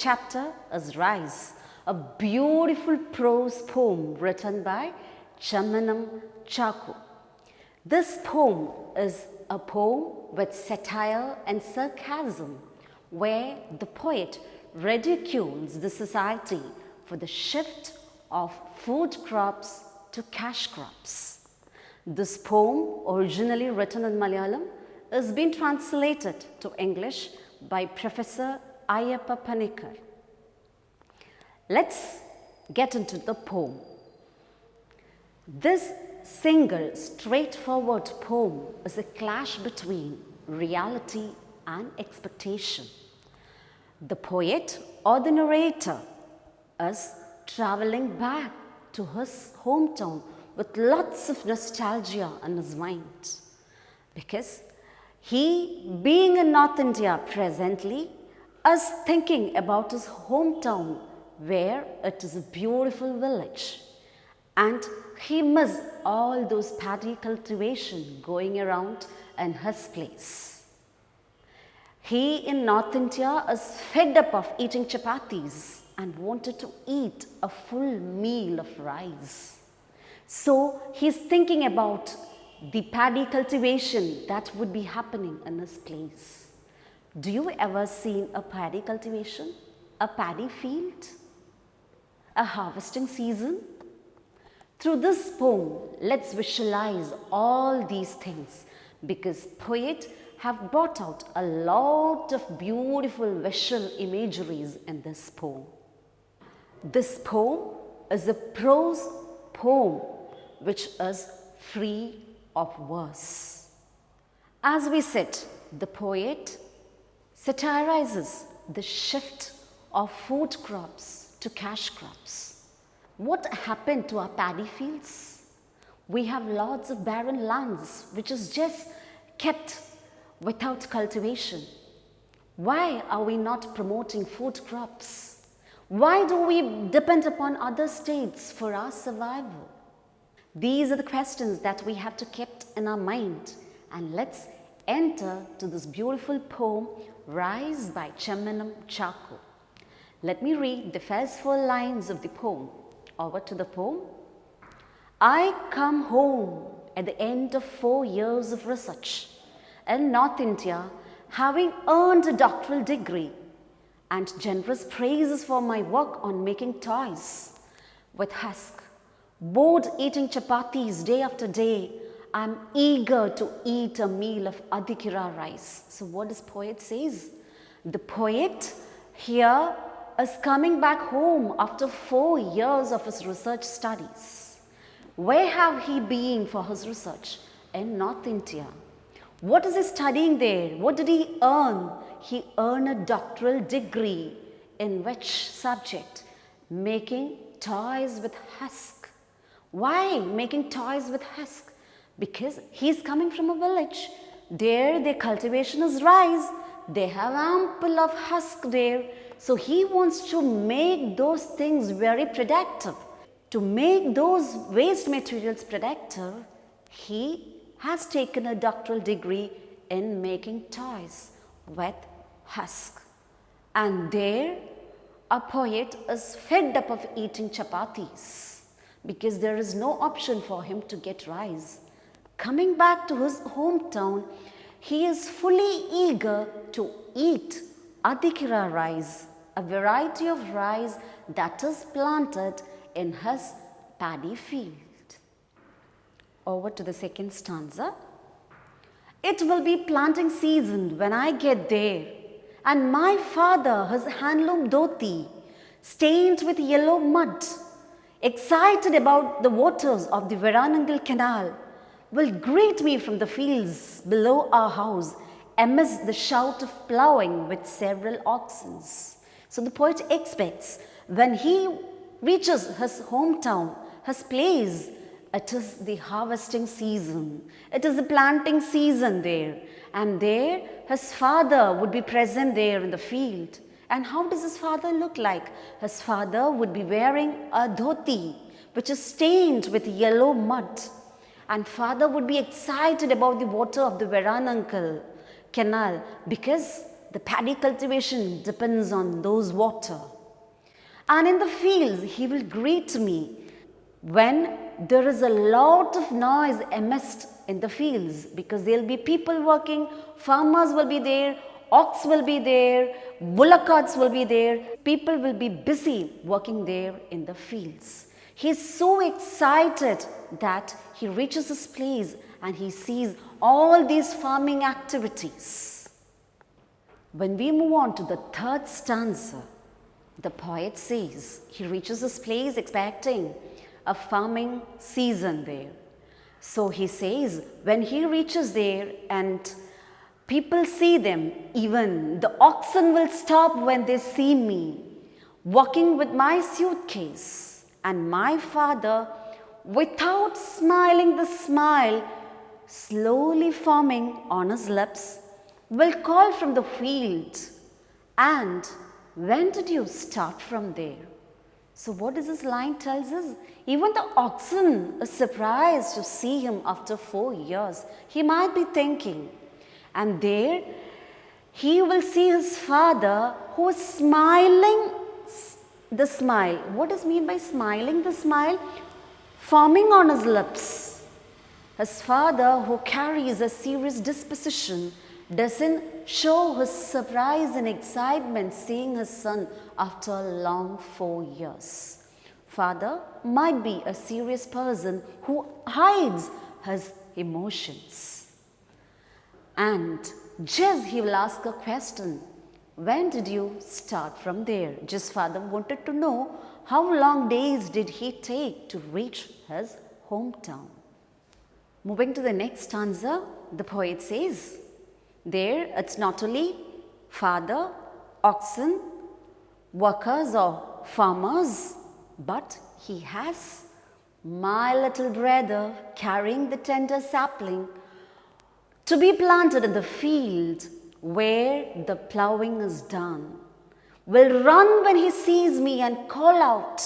chapter is Rise, a beautiful prose poem written by XII. This poem is a poem with satire and sarcasm, where the poet ridicules the society for the shift of food crops to cash crops. This poem, originally written in Malayalam, is being translated to English by Professor Ayyappa Panikkar. Let's get into the poem. This single, straightforward poem is a clash between reality and expectation. The poet or the narrator is traveling back to his hometown with lots of nostalgia in his mind, because he, being in North India presently, is thinking about his hometown, where it is a beautiful village, and he misses all those paddy cultivation going around in his place. He in North India is fed up of eating chapatis and wanted to eat a full meal of rice. So he's thinking about the paddy cultivation that would be happening in his place. Do you ever seen a paddy cultivation? A paddy field? A harvesting season? Through this poem, let's visualize all these things, because poet have brought out a lot of beautiful visual imageries in this poem. This poem is a prose poem which is free of verse. As we said, the poet satirizes the shift of food crops to cash crops. What happened to our paddy fields? We have lots of barren lands which is just kept without cultivation. Why are we not promoting food crops? Why do we depend upon other states for our survival? These are the questions that we have to keep in our mind. And let's enter to this beautiful poem, Rise by XII. Let me read the first 4 lines of the poem. Over to the poem. I come home at the end of 4 years of research in North India, having earned a doctoral degree and generous praises for my work on making toys with husk. Bored eating chapatis day after day, I am eager to eat a meal of adhikira rice. So what does poet says? The poet here is coming back home after 4 years of his research studies. Where have he been for his research? In North India. What is he studying there? What did he earn? He earned a doctoral degree in which subject? Making toys with husk. Why making toys with husk? Because he's coming from a village. There their cultivation is rice. They have ample of husk there. So he wants to make those things very productive. To make those waste materials productive, he has taken a doctoral degree in making toys with husk. And there a poet is fed up of eating chapatis, because there is no option for him to get rice. Coming back to his hometown, he is fully eager to eat adhikira rice, a variety of rice that is planted in his paddy field. Over to the second stanza. It will be planting season when I get there, and my father, his handloom dhoti, stained with yellow mud, excited about the waters of the Varanangal Canal, will greet me from the fields below our house amidst the shout of ploughing with several oxen. So the poet expects when he reaches his hometown, his place, it is the harvesting season. It is the planting season there. And there his father would be present there in the field. And how does his father look like? His father would be wearing a dhoti which is stained with yellow mud. And father would be excited about the water of the Varanangal Canal, because the paddy cultivation depends on those water. And in the fields, he will greet me when there is a lot of noise amidst in the fields, because there will be people working, farmers will be there, ox will be there, bullock carts will be there, people will be busy working there in the fields. He is so excited that he reaches his place and he sees all these farming activities. When we move on to the third stanza, the poet says he reaches his place expecting a farming season there. So he says when he reaches there and people see them, even the oxen will stop when they see me walking with my suitcase, and my father, without smiling the smile slowly forming on his lips, will call from the field, and when did you start from there? So what does this line tells us? Even the oxen is surprised to see him after 4 years. He might be thinking, and there he will see his father who is smiling the smile. What does mean by smiling the smile? Forming on his lips. His father, who carries a serious disposition, doesn't show his surprise and excitement seeing his son after a long 4 years. Father might be a serious person who hides his emotions. And just he will ask a question. When did you start from there? Just father wanted to know how long days did he take to reach his hometown. Moving to the next stanza, the poet says, there it's not only father, oxen, workers or farmers, but he has my little brother carrying the tender sapling to be planted in the field where the ploughing is done, will run when he sees me and call out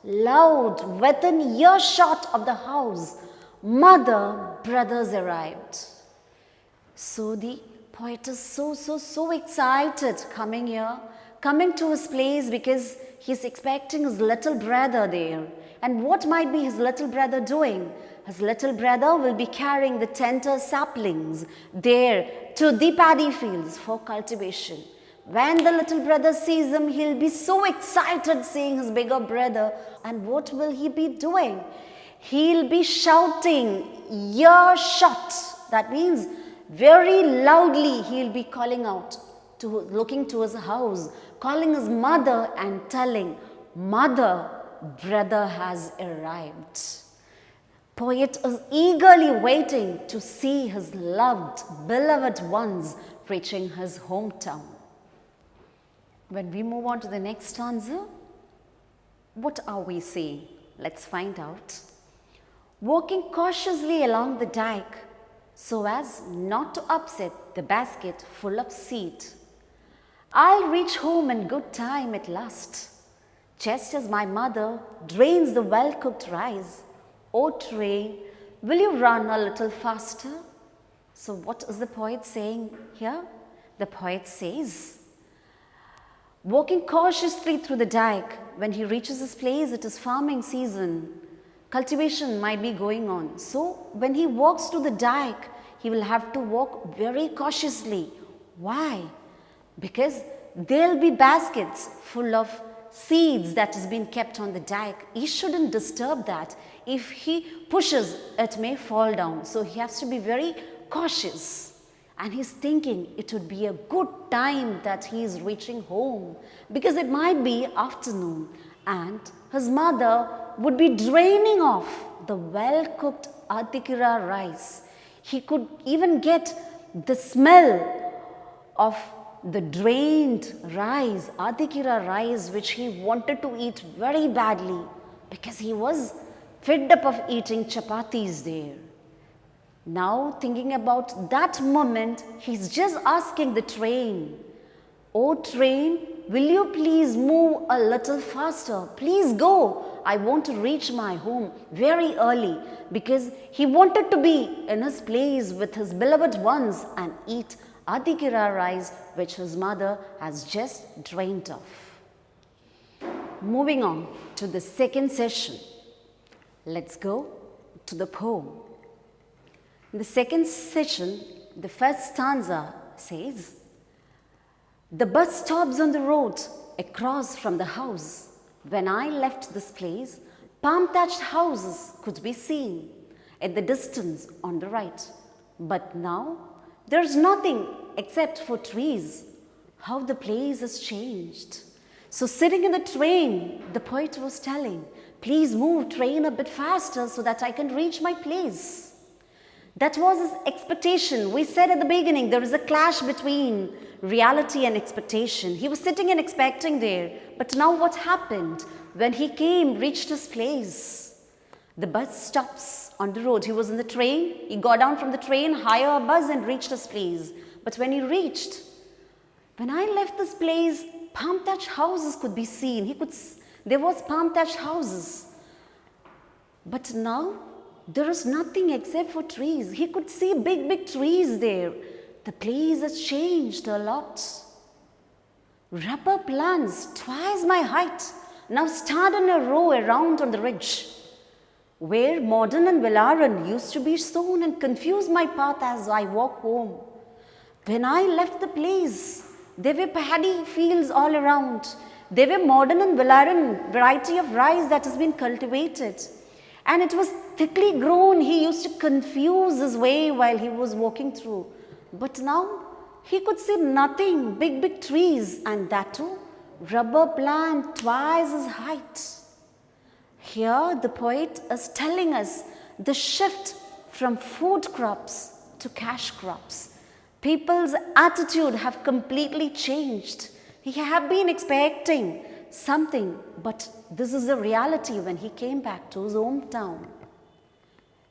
loud within earshot of the house, mother, brothers arrived. So the poet is so excited coming here, coming to his place, because he's expecting his little brother there. And what might be his little brother doing? His little brother will be carrying the tender saplings there to the paddy fields for cultivation. When the little brother sees him, he'll be so excited seeing his bigger brother. And what will he be doing? He'll be shouting earshot. That means very loudly he'll be calling out, looking to his house, calling his mother and telling, mother, brother has arrived. Poet is eagerly waiting to see his loved, beloved ones reaching his hometown. When we move on to the next stanza, what are we saying? Let's find out. Walking cautiously along the dike so as not to upset the basket full of seed, I'll reach home in good time at last, just as my mother drains the well-cooked rice. O train, will you run a little faster? So what is the poet saying here? The poet says, walking cautiously through the dike, when he reaches his place, it is farming season. Cultivation might be going on. So when he walks to the dike, he will have to walk very cautiously. Why? Because there will be baskets full of seeds that has been kept on the dike. He shouldn't disturb that. If he pushes, it may fall down. So he has to be very cautious. And he's thinking it would be a good time that he is reaching home, because it might be afternoon and his mother would be draining off the well-cooked adhikira rice. He could even get the smell of the drained rice, adhikira rice, which he wanted to eat very badly because he was fed up of eating chapatis there. Now thinking about that moment, he's just asking the train, "Oh train, will you please move a little faster? Please go. I want to reach my home very early," because he wanted to be in his place with his beloved ones and eat Adhikira rice which his mother has just drained off. Moving on to the second session. Let's go to the poem. In the second session, the first stanza says, "The bus stops on the road across from the house. When I left this place, palm-thatched houses could be seen at the distance on the right. But now, there's nothing except for trees. How the place has changed." So sitting in the train, the poet was telling, "Please move train a bit faster so that I can reach my place." That was his expectation. We said at the beginning, there is a clash between reality and expectation. He was sitting and expecting there. But now what happened? When he came, reached his place, the bus stops on the road. He was in the train. He got down from the train, hired a bus and reached his place. But when he reached, "When I left this place, palm-thatched houses could be seen." There was palm-thatched houses. But now, there is nothing except for trees. He could see big, big trees there. The place has changed a lot. Rubber plants, twice my height, now stand in a row around on the ridge, where modern and Vellaran used to be sown and confuse my path as I walk home. When I left the place, there were paddy fields all around. There were modern and Vellaran variety of rice that has been cultivated. And it was thickly grown. He used to confuse his way while he was walking through. But now, he could see nothing, big, big trees, and that too, rubber plant twice his height. Here, the poet is telling us the shift from food crops to cash crops. People's attitude have completely changed. He had been expecting something, but this is the reality when he came back to his hometown.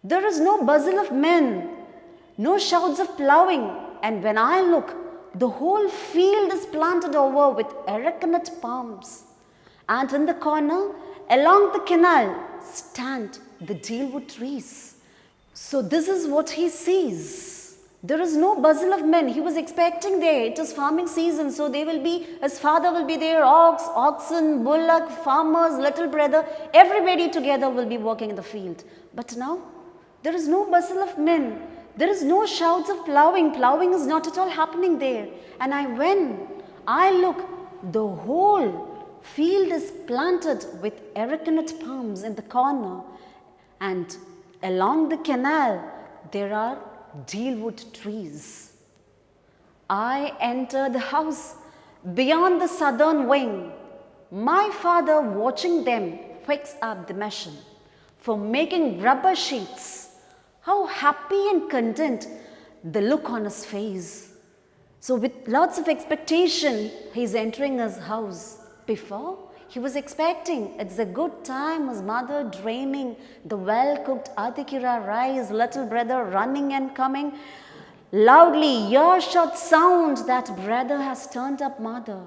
There is no bustle of men, no shouts of ploughing, and when I look, the whole field is planted over with arecanut palms. And in the corner, along the canal, stand the dealwood trees. So this is what he sees. There is no bustle of men. He was expecting there. It is farming season, so his father will be there, oxen, bullock, farmers, little brother, everybody together will be working in the field. But now, there is no bustle of men. There is no shouts of ploughing. Ploughing is not at all happening there. And when I look, the whole field is planted with arecanut palms in the corner. And along the canal, there are dealwood trees. I enter the house beyond the southern wing. My father, watching them, picks up the machine for making rubber sheets. How happy and content the look on his face. So with lots of expectation, he's entering his house. Before, he was expecting it's a good time, his mother draining the well-cooked Adhikira rice, little brother running and coming. Loudly, earshot sound that brother has turned up mother.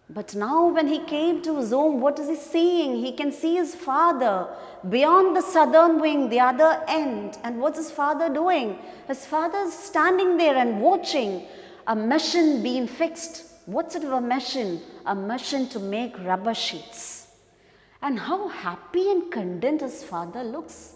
But now when he came to his home, what is he seeing? He can see his father beyond the southern wing, the other end. And what's his father doing? His father is standing there and watching a machine being fixed. What sort of a machine? A machine to make rubber sheets. And how happy and content his father looks.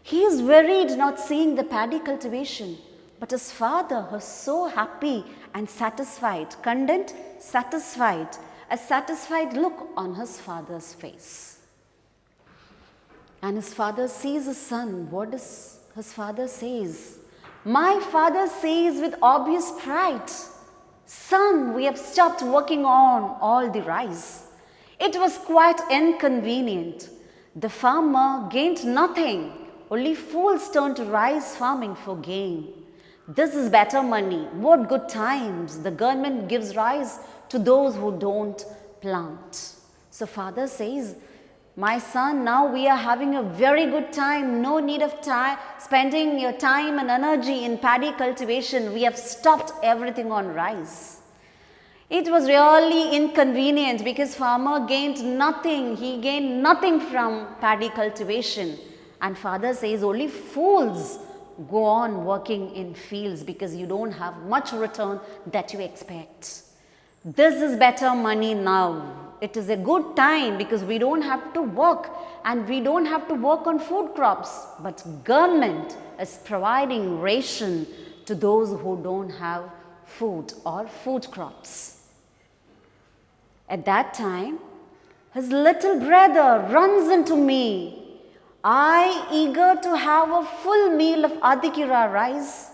He is worried not seeing the paddy cultivation. But his father was so happy and satisfied, content, satisfied, a satisfied look on his father's face. And his father sees his son. What does his father says? My father says with obvious pride, "Son, we have stopped working on all the rice. It was quite inconvenient. The farmer gained nothing. Only fools turn to rice farming for gain. This is better money. What good times. The government gives rice to those who don't plant." So father says, "My son, now we are having a very good time. No need of spending your time and energy in paddy cultivation. We have stopped everything on rice." It was really inconvenient because farmer gained nothing. He gained nothing from paddy cultivation. And father says only fools go on working in fields because you don't have much return that you expect. This is better money now. It is a good time because we don't have to work and we don't have to work on food crops. But government is providing ration to those who don't have food or food crops. At that time, his little brother runs into me. I eager to have a full meal of adhikira rice.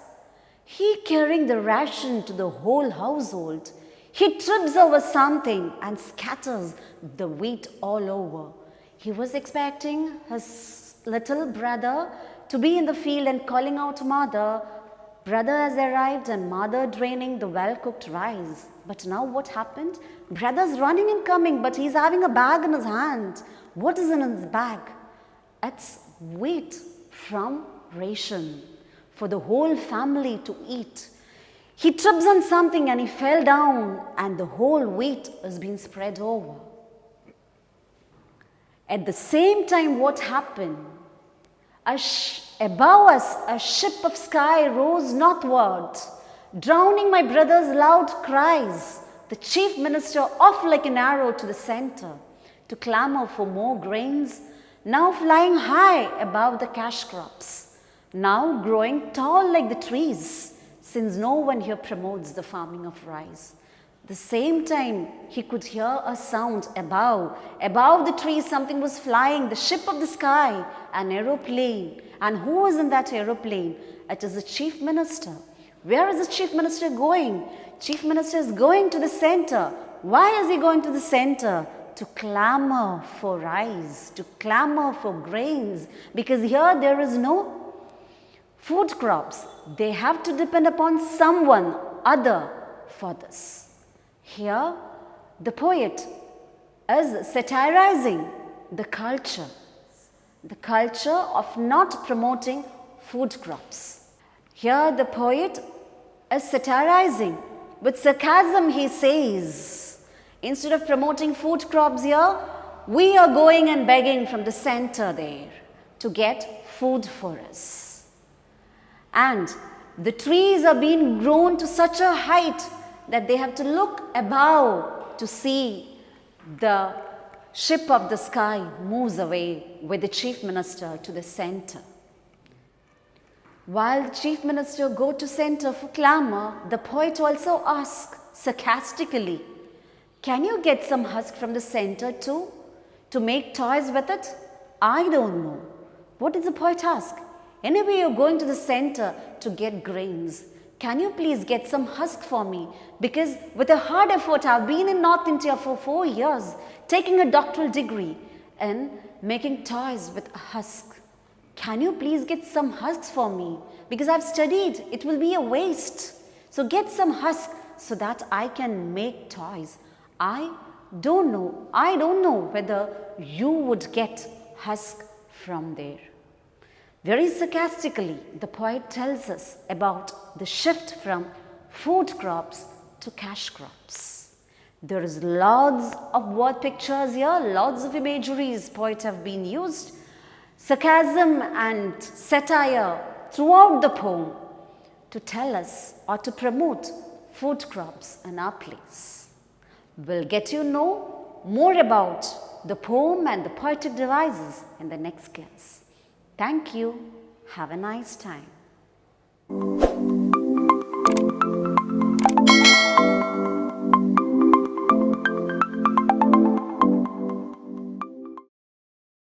He carrying the ration to the whole household. He trips over something and scatters the wheat all over. He was expecting his little brother to be in the field and calling out mother. Brother has arrived and mother draining the well-cooked rice. But now what happened? Brother's running and coming, but he's having a bag in his hand. What is in his bag? It's wheat from ration for the whole family to eat. He trips on something and he fell down and the whole wheat is being spread over. At the same time, what happened? Above us, a ship of sky rose northward, drowning my brother's loud cries. The chief minister off like an arrow to the center to clamor for more grains, now flying high above the cash crops, now growing tall like the trees, since no one here promotes the farming of rice. The same time, he could hear a sound above. Above the trees, something was flying, the ship of the sky, an aeroplane. And who is in that aeroplane? It is the chief minister. Where is the chief minister going? Chief minister is going to the center. Why is he going to the center? To clamor for rice, to clamor for grains. Because here there is no food crops. They have to depend upon someone other for this. Here, the poet is satirizing the culture of not promoting food crops. Here, the poet is satirizing. With sarcasm, he says, instead of promoting food crops here, we are going and begging from the center there to get food for us. And the trees are being grown to such a height that they have to look above to see the ship of the sky moves away with the chief minister to the center. While the chief minister go to center for clamor, the poet also asks sarcastically, can you get some husk from the center too, to make toys with it? I don't know. What does the poet ask? Anyway, you're going to the center to get grains. Can you please get some husk for me? Because with a hard effort, I've been in North India for 4 years, taking a doctoral degree and making toys with a husk. Can you please get some husks for me? Because I've studied, it will be a waste. So get some husk so that I can make toys. I don't know whether you would get husk from there. Very sarcastically, the poet tells us about the shift from food crops to cash crops. There is lots of word pictures here, lots of imageries poets have been used. Sarcasm and satire throughout the poem to tell us or to promote food crops in our place. We'll get to know more about the poem and the poetic devices in the next class. Thank you. Have a nice time.